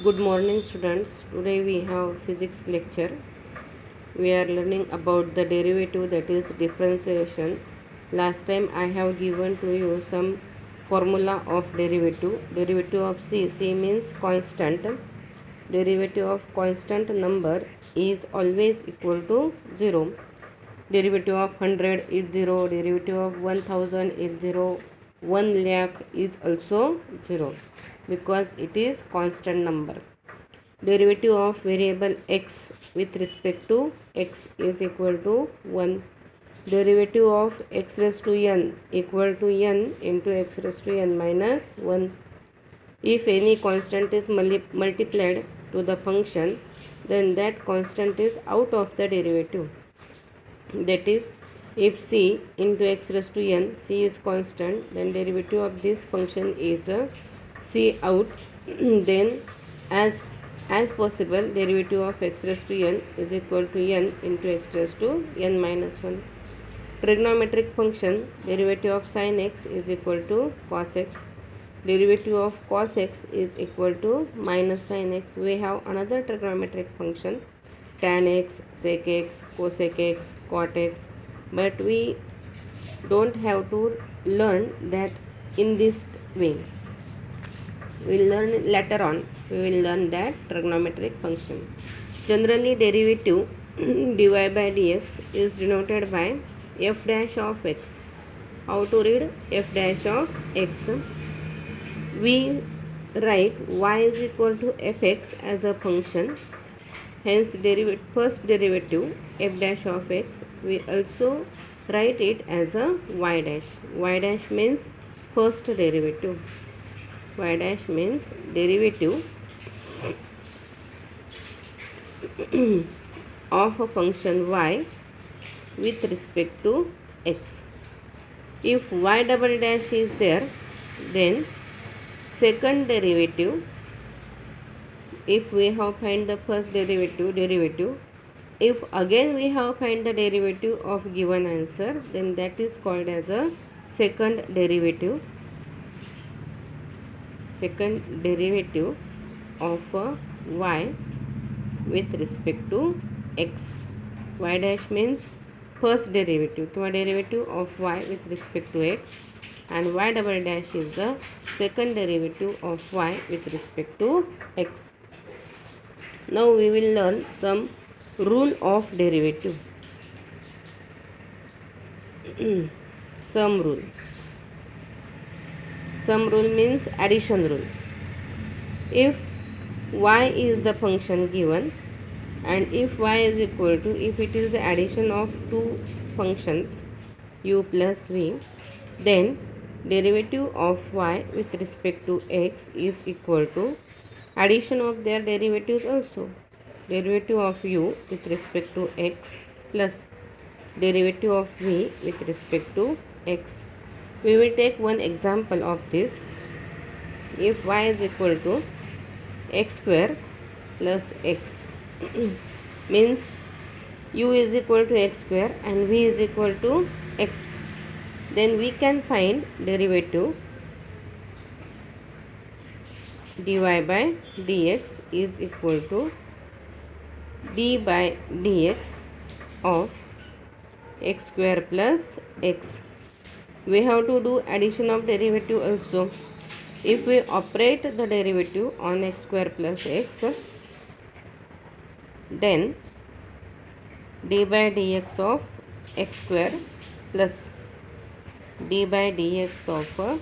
Good morning, students. Today we have physics lecture. We are learning about the derivative, that is differentiation. Last time I have given to you some formula of derivative. Derivative of C means constant. Derivative of constant number is always equal to 0. Derivative of 100 is 0. Derivative of 1000 is 0. 1 lakh is also 0 because it is constant number. Derivative of variable x with respect to x is equal to 1. Derivative of x raised to n equal to n into x raised to n minus 1. If any constant is multiplied to the function, then that constant is out of the derivative. That is, if c into x raised to n, c is constant, then derivative of this function is c out. Then as possible, derivative of x raised to n is equal to n into x raised to n minus 1. Trigonometric function, derivative of sin x is equal to cos x. Derivative of cos x is equal to minus sin x. We have another trigonometric function, tan x, sec x, cosec x, cot x, but we don't have to learn that in this way. We will learn later on. We will learn that trigonometric function. Generally, derivative dy by dx is denoted by f dash of x. How to read f dash of x? We write y is equal to fx as a function. Hence, first derivative f dash of x, we also write it as a y dash. Y dash means first derivative. Y dash means derivative of a function y with respect to x. If y double dash is there, then second derivative, if we have find the first derivative, if again we have find the derivative of given answer, then that is called as a second derivative. Second derivative of y with respect to x. Y dash means first derivative, derivative of y with respect to x, and y double dash is the second derivative of y with respect to x. Now we will learn some rule of derivative. Sum rule. Sum rule means addition rule. If y is the function given, and if y is equal to, if it is the addition of two functions u plus v, then derivative of y with respect to x is equal to addition of their derivatives also. Derivative of u with respect to x plus derivative of v with respect to x. We will take one example of this. If y is equal to x square plus x means u is equal to x square and v is equal to x, then we can find derivative dy by dx is equal to d by dx of x square plus x. We have to do addition of derivative also. If we operate the derivative on x square plus x, then d by dx of x square plus d by dx of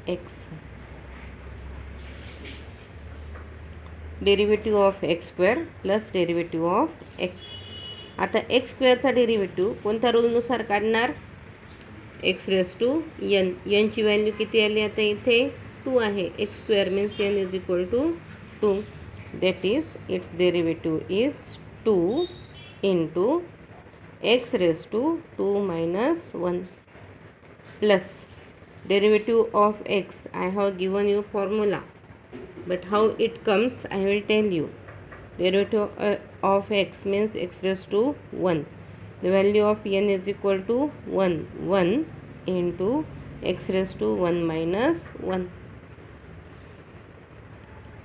x. Derivative of x square plus derivative of x. आता x स्क्वेअरचा derivative कोणत्या रूलनुसार काढणार? x raise to n. n ची value किती आली आता इथे? 2 आहे. x square means n is equal to 2. That is its derivative is 2 into x raise to 2 minus 1 plus derivative of x. I have given you formula, but how it comes I will tell you. Derivative of x means x raised to 1. The value of n is equal to 1 into x raised to 1 minus 1.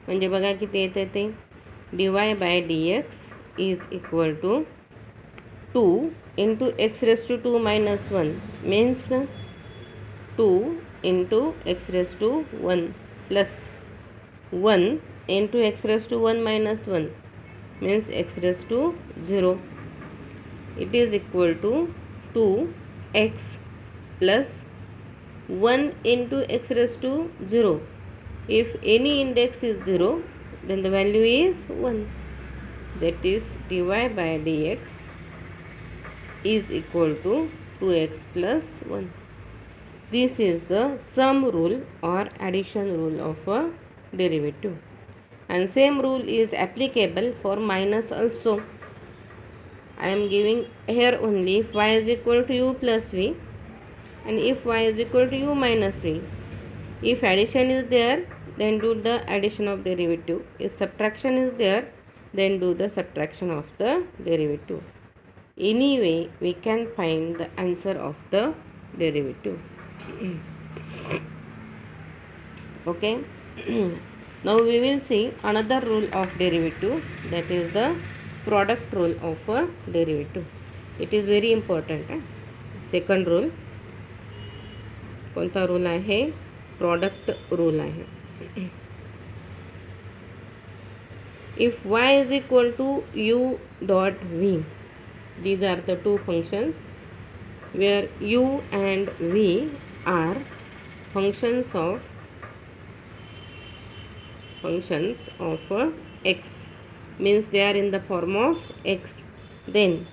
म्हणजे बघा किती येते ते dy by dx is equal to 2 into x raised to 2 minus 1 means 2 into x raised to 1 plus 1 into x raised to 1 minus 1 means x raised to 0. It is equal to 2x plus 1 into x raised to 0. If any index is 0, then the value is 1. That is dy by dx is equal to 2x plus 1. This is the sum rule or addition rule of a derivative. And same rule is applicable for minus also. I am giving here only if y is equal to u plus v and if y is equal to u minus v. If addition is there, then do the addition of derivative. If subtraction is there, then do the subtraction of the derivative. Anyway, we can find the answer of the derivative. Okay. Now we will see another rule of derivative, that is the product rule of a derivative. It is very important. Second rule कोणता rule आहे product rule आहे. If y is equal to u dot v, these are the two functions where u and v are functions of x, means they are in the form of x, then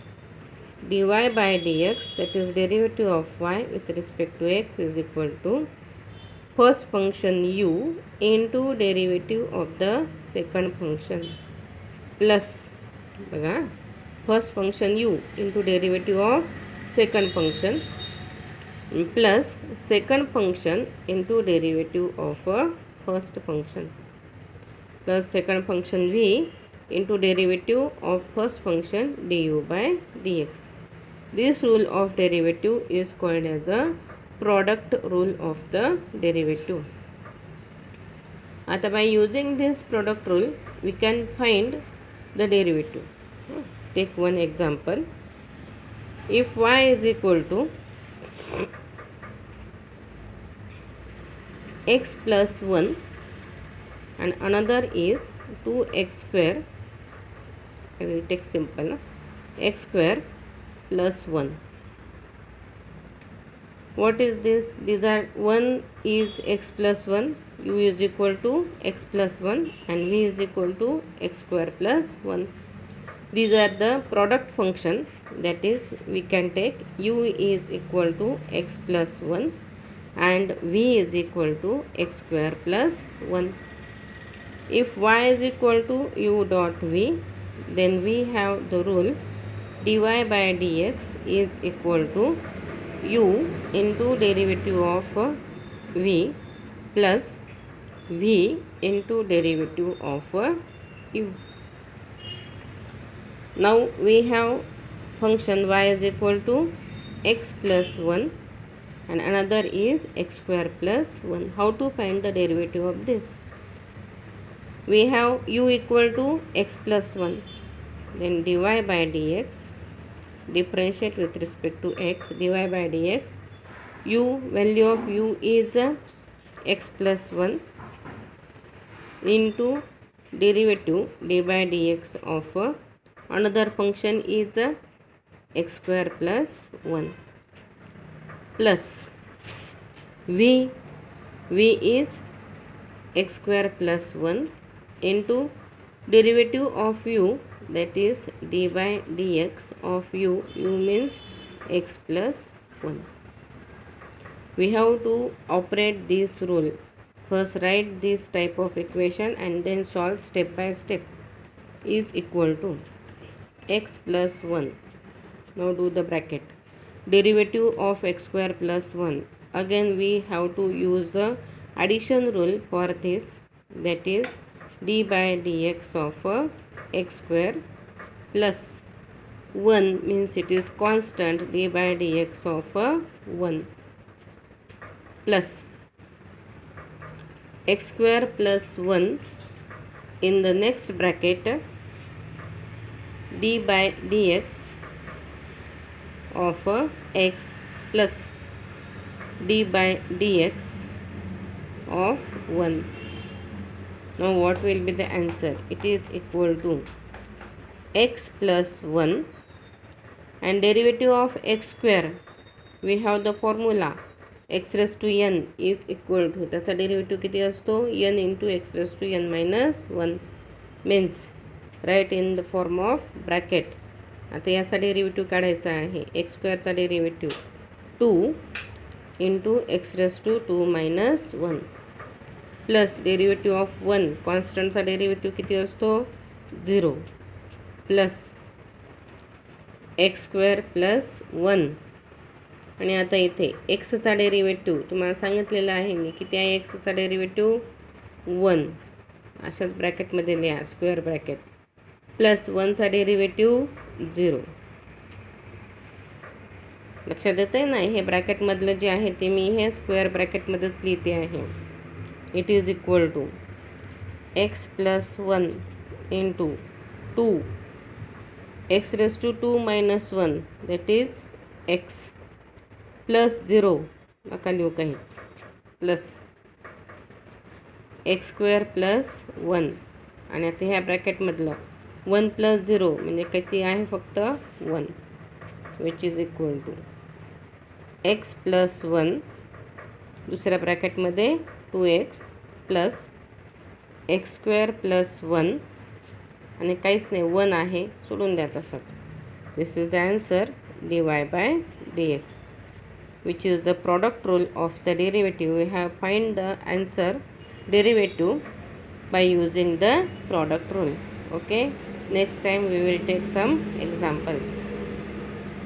dy by dx, that is derivative of y with respect to x, is equal to first function u into derivative of the second function plus बघा first function u into derivative of second function plus second function into derivative of a first function plus second function v into derivative of first function du by dx. This rule of derivative is called as the product rule of the derivative. आता by using this product rule we can find the derivative. Take one example. If y is equal to x plus 1 and another is 2x square, I will take simple, x square plus 1. What is this? These are 1 is x plus 1, u is equal to x plus 1 and v is equal to x square plus 1. These are the product function, that is we can take u is equal to x plus 1 and v is equal to x square plus 1. If y is equal to u dot v, then we have the rule dy by dx is equal to u into derivative of v plus v into derivative of u. Now we have function y is equal to x plus 1 and another is x square plus 1. How to find the derivative of this? We have u equal to x plus 1, then dy by dx, differentiate with respect to x, dy by dx, u, value of u is x plus 1 into derivative d by dx of another function is x square plus 1 plus v is x square plus 1 into derivative of u, that is d by dx of u means x plus 1. We have to operate this rule. First write this type of equation and then solve step by step. Is equal to x plus 1. Now do the bracket. Derivative of x square plus 1. Again we have to use the addition rule for this, that is d by dx of x square plus 1 means it is constant, d by dx of 1 plus x square plus 1 in the next bracket d by dx of x plus d by dx of 1. Now what will be the answer? It is equal to x plus 1 and derivative of x square. We have the formula x raised to n is equal to, त्याचा derivative किती असतो? n into x raised to n minus 1 means write in the form of bracket. आता याचा derivative काढायचा आहे. X स्क्वेअरचा derivative 2 into X raise to 2 minus 1 plus derivative of 1 कॉन्स्टंटचा derivative किती असतो? 0 प्लस एक्स स्क्वेअर प्लस 1 आणि आता इथे एक्सचा डेरिव्हेटिव्ह तुम्हाला सांगितलेला आहे मी किती आहे. एक्सचा डेरिव्हेटिव्ह 1 अशाच ब्रॅकेटमध्ये लिहा स्क्वेअर ब्रॅकेट प्लस 1चा डेरिव्हेटिव्ह 0. लक्षात येतं आहे ना. हे ब्रॅकेटमधलं जे आहे ते मी हे स्क्वेअर ब्रॅकेटमध्येच लिहिते आहे. It is equal to x plus 1 into 2 x raise to 2 minus 1 that is x plus 0 नका लिहू काहीच प्लस एक्स स्क्वेअर प्लस 1 आणि आता ह्या ब्रॅकेटमधलं 1 प्लस 0 म्हणजे किती आहे? फक्त 1 which is equal to x plus 1 दुसऱ्या ब्रॅकेटमध्ये 2x plus x square plus 1 आणि काहीच नाही 1 आहे सोडून द्या तसंच. This is the answer dy by dx which is the product rule of the derivative. We have find the answer derivative by using the product rule. Okay, next time we will take some examples.